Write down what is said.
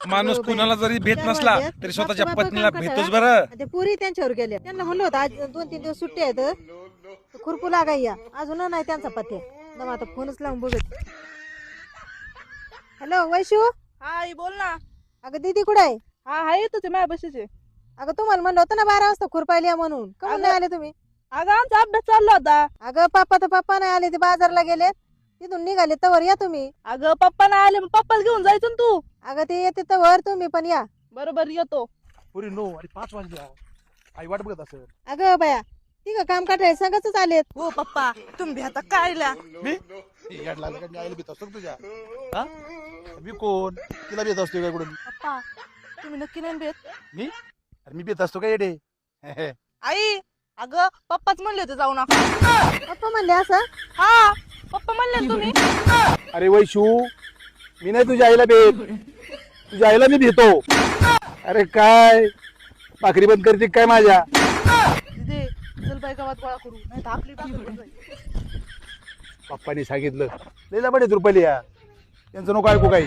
माणूस कुणाला जरी भेट चार नसला वाजल्यात. तरी स्वतःच्या बापा पत्नीला काम भेटतोच कटाळा. बरं. ते पुरी त्यांच्यावर गेले. त्यांना म्हणलं होतं आज 2-3 दिवस सुट्टी आहेत तर खुरपू लागायला अजून नाही त्यांचा पत्ते. मग आता फोनच लावून बघत. हॅलो वैशू, हा आई बोल ना. अगं दीदी कुठे आहे? हा हा येतो ते माझ्या बशीचे. अगं तुम्हाला म्हणलं होतं ना 12 वाजता खुरपायला या म्हणून, का नाही आले तुम्ही? अगं आमचा अभ्यास चालला होता. अगं पप्पा नाही आले, ते बाजारला गेले. तिथून निघाले तवर या तुम्ही. अगं पप्पा नाही आले, मग पप्पाला घेऊन जायचं ना तू. अगं ते येते तवर तुम्ही पण या. बरोबर येतो. पुरी नो अरे 5 वाजले आई वाट बघत असेल. अगं बाया ती का काम काढाय संगच आलेत. हो पप्पा तुम्ही आता कायला. मी याड लागला का मी आईला भेट असतो का तुझ्या हा मी कोण तिला भेट असतो का कुठून पप्पा तुम्ही नक्की नाही भेट. मी अरे मी भेट असतो का येडे आई अगं पप्पाच म्हणले होते जाऊ नका. पप्पा म्हणले असं? हा पप्पा म्हणले ना तुम्ही. अरे वैशू मी नाही तुझ्या आईला भेट तुझ्या आईला मी भेटतो. अरे काय भाकरी बंद करते काय माझ्या तिथे चल बाई गावात गोळा करू नाही तर आपली भाकरी जाईल. पप्पानी सांगितलं लईला बडे रुपये या त्यांचं नको ऐकू काही